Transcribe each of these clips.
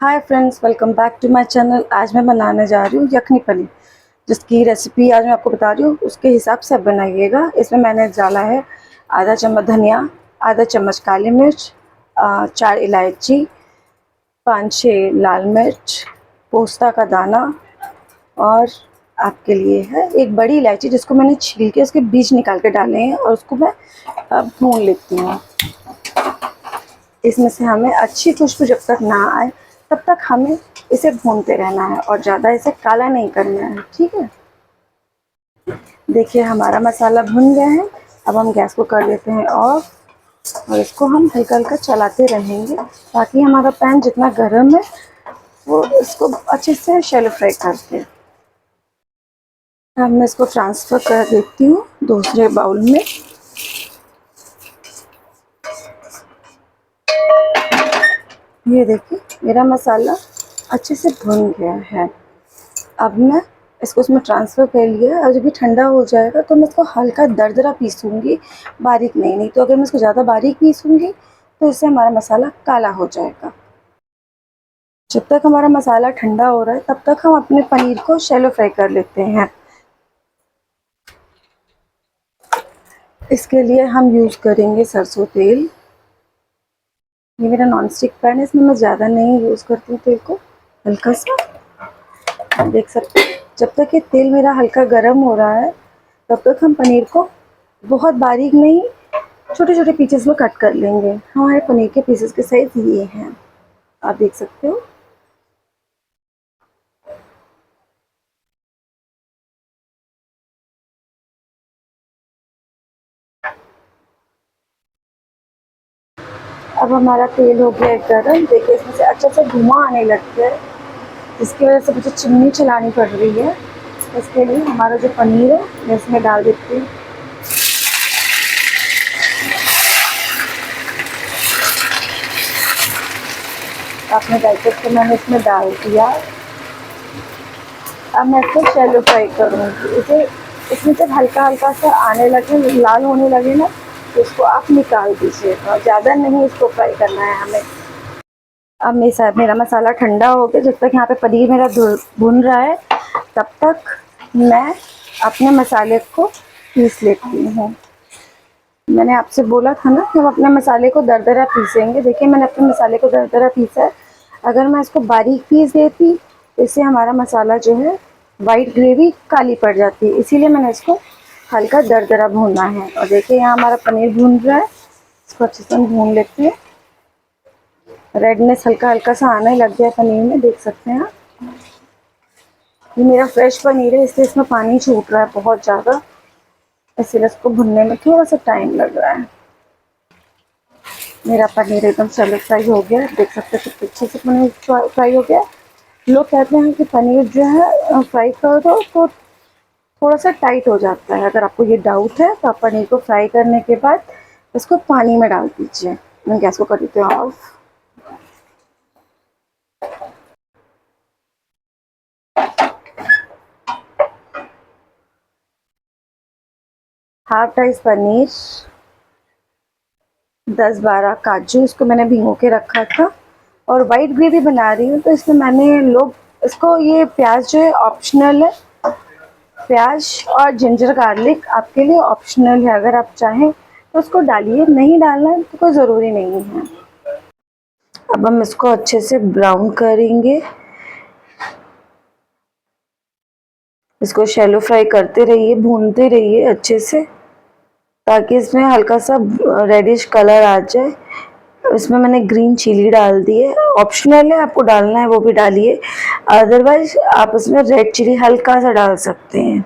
Hi friends, welcome back to my channel. आज मैं बनाने जा रही हूँ यखनी पनीर, जिसकी रेसिपी आज मैं आपको बता रही हूँ। उसके हिसाब से आप बनाइएगा। इसमें मैंने डाला है आधा चम्मच धनिया, आधा चम्मच काली मिर्च, 4 इलायची, 5-6 लाल मिर्च, पोस्ता का दाना, और आपके लिए है एक बड़ी इलायची जिसको मैंने छील के उसके बीज निकाल के डाले हैं, और उसको मैं अब भून लेती हूँ। इसमें से हमें अच्छी खुशबू जब तक ना आए तब तक हमें इसे भूनते रहना है, और ज़्यादा इसे काला नहीं करना है, ठीक है। देखिए हमारा मसाला भुन गया है। अब हम गैस को कर देते हैं ऑफ, और इसको हम हल्का हल्का चलाते रहेंगे ताकि हमारा पैन जितना गर्म है वो इसको अच्छे से शैलो फ्राई करते। अब मैं इसको ट्रांसफ़र कर देती हूँ दूसरे बाउल में। ये देखिए मेरा मसाला अच्छे से भुन गया है। अब मैं इसको उसमें ट्रांसफ़र कर लिया। और जब ये ठंडा हो जाएगा तो मैं इसको हल्का दरदरा पीसूँगी, बारीक नहीं तो अगर मैं इसको ज़्यादा बारीक पीसूँगी तो इससे हमारा मसाला काला हो जाएगा। जब तक हमारा मसाला ठंडा हो रहा है तब तक हम अपने पनीर को शैलो फ्राई कर लेते हैं। इसके लिए हम यूज़ करेंगे सरसों तेल। ये मेरा नॉन स्टिक पैन है, इसमें मैं ज़्यादा नहीं यूज़ करती हूँ तेल को, हल्का सा। देख सकते हैं जब तक ये तेल मेरा हल्का गर्म हो रहा है तब तक हम पनीर को बहुत बारीक नहीं, छोटे छोटे पीसेस में कट कर लेंगे। हमारे पनीर के पीसेस के साइज ये हैं, आप देख सकते हो। अब हमारा तेल हो गया है गर्म। देखिए इसमें से अच्छा सा धुआं आने लग गया है, जिसकी वजह से मुझे चिमनी चलानी पड़ रही है। इसके लिए हमारा जो पनीर है मैं इसमें डाल देती हूँ। आपने डाइट को मैंने इसमें डाल दिया। अब मैं इसको शैलो फ्राई करूँगी। इसे इसमें जब हल्का हल्का सा आने लगे, लाल होने लगे ना, तो इसको आप निकाल दीजिएगा। ज़्यादा नहीं इसको फ्राई करना है हमें। अब मेरा मसाला ठंडा हो गया। जब तक यहाँ पे पनीर मेरा भुन रहा है तब तक मैं अपने मसाले को पीस लेती हूँ। मैंने आपसे बोला था ना कि हम अपने मसाले को दरदरा पीसेंगे। देखिए मैंने अपने मसाले को दरदरा पीसा है। अगर मैं इसको बारीक पीस देती तो इससे हमारा मसाला जो है वाइट ग्रेवी काली पड़ जाती है, इसीलिए मैंने इसको हल्का दरदरा भूनना है। और देखिए यहाँ हमारा पनीर भून रहा है, इसको अच्छे से भून लेते हैं। रेडनेस हल्का हल्का सा आने लग गया पनीर में, देख सकते हैं आप। ये मेरा फ्रेश पनीर है इसलिए इसमें पानी छूट रहा है बहुत ज़्यादा, इसलिए इसको भुनने में थोड़ा सा टाइम लग रहा है। मेरा पनीर एकदम शैलो फ्राई हो गया, देख सकते हैं कितने अच्छे से पनीर फ्राई हो गया। लोग कहते हैं कि पनीर जो है फ्राई कर दो तो थोड़ा सा टाइट हो जाता है। अगर आपको ये डाउट है तो आप पनीर को फ्राई करने के बाद इसको पानी में डाल दीजिए। मैं गैस को कर देती हूँ ऑफ। हाफ राइस पनीर, 10-12 काजू, इसको मैंने भिगो के रखा था। और वाइट ग्रेवी बना रही हूँ तो इसमें मैंने लोग इसको, ये प्याज जो है ऑप्शनल है। प्याज और जिंजर गार्लिक आपके लिए ऑप्शनल है, अगर आप चाहें तो उसको डालिए, नहीं डालना है तो कोई ज़रूरी नहीं है। अब हम इसको अच्छे से ब्राउन करेंगे। इसको शैलो फ्राई करते रहिए, भूनते रहिए अच्छे से, ताकि इसमें हल्का सा रेडिश कलर आ जाए। इसमें मैंने ग्रीन चिली डाल दी है, ऑप्शनल है, आपको डालना है वो भी डालिए, अदरवाइज आप इसमें रेड चिली हल्का सा डाल सकते हैं।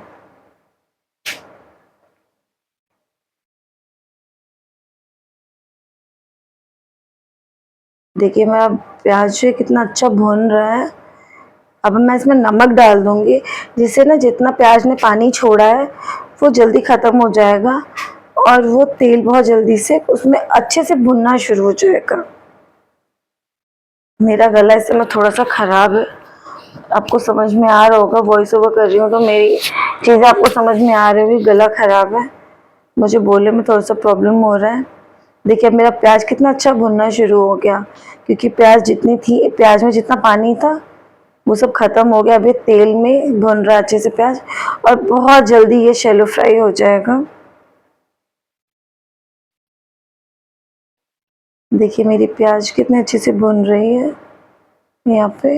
देखिए मेरा प्याज जो है कितना अच्छा भून रहा है। अब मैं इसमें नमक डाल दूंगी, जिससे ना जितना प्याज ने पानी छोड़ा है वो जल्दी ख़त्म हो जाएगा, और वो तेल बहुत जल्दी से उसमें अच्छे से भुनना शुरू हो जाएगा। मेरा गला इस समय थोड़ा सा ख़राब है, आपको समझ में आ रहा होगा, वॉइस ओवर कर रही हूँ तो मेरी चीज़ें आपको समझ में आ रही होगी। गला ख़राब है, मुझे बोलने में थोड़ा सा प्रॉब्लम हो रहा है। देखिए अब मेरा प्याज कितना अच्छा भुनना शुरू हो गया, क्योंकि प्याज में जितना पानी था वो सब खत्म हो गया। अब ये तेल में भुन रहा है अच्छे से प्याज, और बहुत जल्दी ये शैलो फ्राई हो जाएगा। देखिए मेरी प्याज कितने अच्छे से भुन रही है यहाँ पे।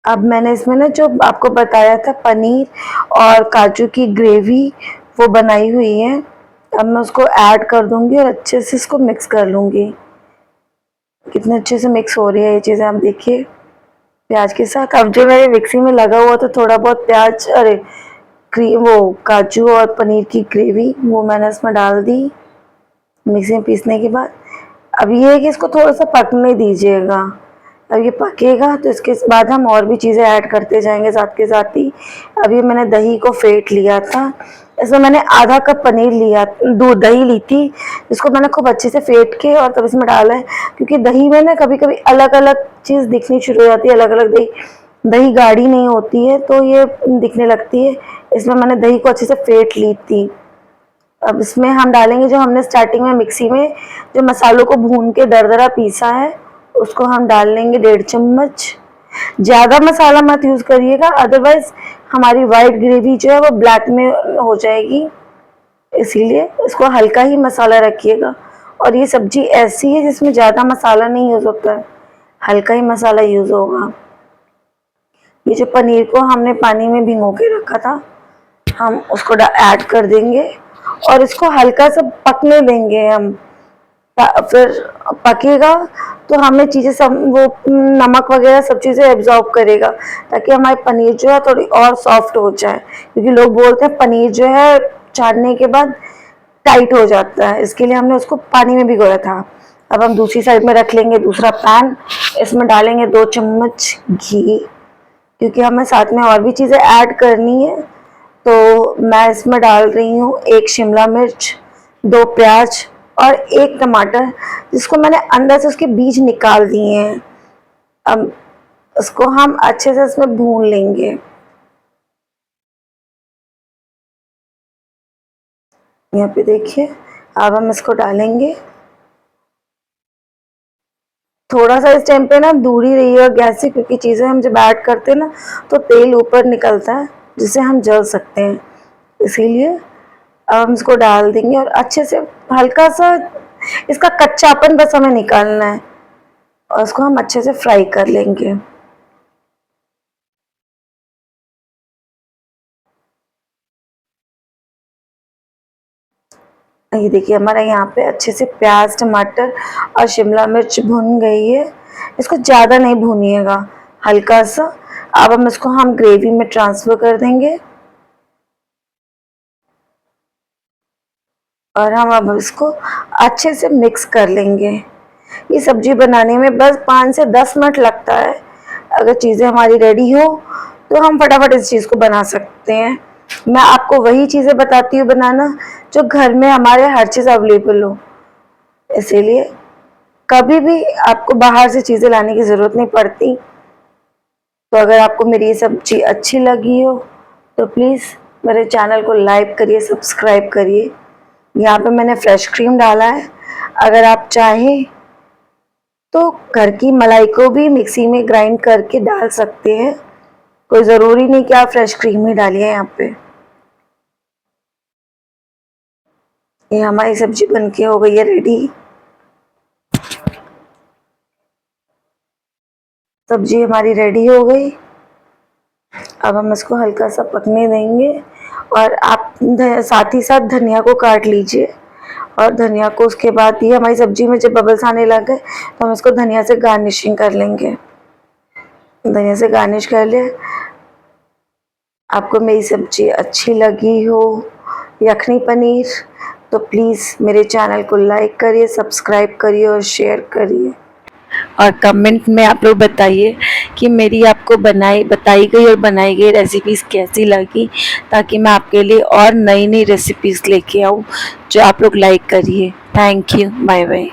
अब मैंने इसमें ना जो आपको बताया था पनीर और काजू की ग्रेवी वो बनाई हुई है, अब मैं उसको ऐड कर दूंगी और अच्छे से इसको मिक्स कर लूंगी। कितने अच्छे से मिक्स हो रही है ये चीज़ें, आप देखिए प्याज के साथ। अब जो मेरे मिक्सी में लगा हुआ था थोड़ा बहुत प्याज, अरे वो काजू और पनीर की ग्रेवी, वो मैंने इसमें डाल दी मिक्सी में पीसने के बाद। अब ये है कि इसको थोड़ा सा पकने दीजिएगा। अब ये पकेगा तो इसके बाद हम और भी चीज़ें ऐड करते जाएंगे साथ के साथ ही। अब ये मैंने दही को फेंट लिया था, इसमें मैंने आधा कप पनीर लिया, दूध दही ली थी, इसको मैंने खूब अच्छे से फेंट के और तब इसमें डाला है। क्योंकि दही में ना कभी कभी अलग अलग चीज़ दिखनी शुरू हो जाती है, अलग अलग दही दही गाढ़ी नहीं होती है तो ये दिखने लगती है। इसमें मैंने दही को अच्छे से फेंट ली थी। अब इसमें हम डालेंगे जो हमने स्टार्टिंग में मिक्सी में जो मसालों को भून के दरदरा पीसा है, उसको हम डाल लेंगे 1.5 चम्मच। ज़्यादा मसाला मत यूज़ करिएगा, अदरवाइज हमारी वाइट ग्रेवी जो है वो ब्लैक में हो जाएगी, इसीलिए इसको हल्का ही मसाला रखिएगा। और ये सब्जी ऐसी है जिसमें ज़्यादा मसाला नहीं यूज़ होता है, हल्का ही मसाला यूज़ होगा। ये जो पनीर को हमने पानी में भिगो के रखा था, हम उसको ऐड कर देंगे और इसको हल्का सा पकने देंगे हम। फिर पकेगा तो हमें चीज़ें सब वो नमक वगैरह सब चीज़ें एब्जॉर्ब करेगा, ताकि हमारी पनीर जो है थोड़ी और सॉफ्ट हो जाए। क्योंकि लोग बोलते हैं पनीर जो है छानने के बाद टाइट हो जाता है, इसके लिए हमने उसको पानी में भिगोया था। अब हम दूसरी साइड में रख लेंगे दूसरा पैन, इसमें डालेंगे 2 चम्मच घी, क्योंकि हमें साथ में और भी चीज़ें ऐड करनी है। तो मैं इसमें डाल रही हूँ 1 शिमला मिर्च, 2 प्याज और 1 टमाटर, जिसको मैंने अंदर से उसके बीज निकाल दिए हैं। अब इसको हम अच्छे से इसमें भून लेंगे। यहाँ पे देखिए, अब हम इसको डालेंगे। थोड़ा सा इस टाइम पे ना दूर ही रहिएगा गैस से, क्योंकि चीज़ें हम जब ऐड करते हैं ना तो तेल ऊपर निकलता है जिससे हम जल सकते हैं, इसीलिए अब हम इसको डाल देंगे और अच्छे से हल्का सा इसका कच्चापन बस हमें निकालना है और इसको हम अच्छे से फ्राई कर लेंगे। ये देखिए हमारा यहाँ पे अच्छे से प्याज, टमाटर और शिमला मिर्च भुन गई है। इसको ज़्यादा नहीं भूनिएगा, हल्का सा। अब हम इसको ग्रेवी में ट्रांसफ़र कर देंगे और हम अब इसको अच्छे से मिक्स कर लेंगे। ये सब्जी बनाने में बस 5 से 10 मिनट लगता है। अगर चीज़ें हमारी रेडी हो तो हम फटाफट इस चीज़ को बना सकते हैं। मैं आपको वही चीज़ें बताती हूँ बनाना जो घर में हमारे हर चीज़ अवेलेबल हो, इसीलिए कभी भी आपको बाहर से चीज़ें लाने की ज़रूरत नहीं पड़ती। तो अगर आपको मेरी ये सब्जी अच्छी लगी हो तो प्लीज़ मेरे चैनल को लाइक करिए, सब्सक्राइब करिए। यहाँ पे मैंने फ्रेश क्रीम डाला है, अगर आप चाहें तो घर की मलाई को भी मिक्सी में ग्राइंड करके डाल सकते हैं, कोई ज़रूरी नहीं कि आप फ्रेश क्रीम ही डालिए। यहाँ पे ये हमारी सब्जी बनके हो गई है रेडी। सब्जी हमारी रेडी हो गई, अब हम इसको हल्का सा पकने देंगे और आप साथ ही साथ धनिया को काट लीजिए। और धनिया को उसके बाद ही हमारी सब्जी में जब बबल्स आने लगे तो हम इसको धनिया से गार्निशिंग कर लेंगे। धनिया से गार्निश कर ले। आपको मेरी सब्जी अच्छी लगी हो, यखनी पनीर, तो प्लीज़ मेरे चैनल को लाइक करिए, सब्सक्राइब करिए और शेयर करिए। और कमेंट में आप लोग बताइए कि मेरी आपको बताई गई और बनाई गई रेसिपीज़ कैसी लगी, ताकि मैं आपके लिए और नई नई रेसिपीज़ लेके आऊँ जो आप लोग लाइक करिए। Thank you, bye bye.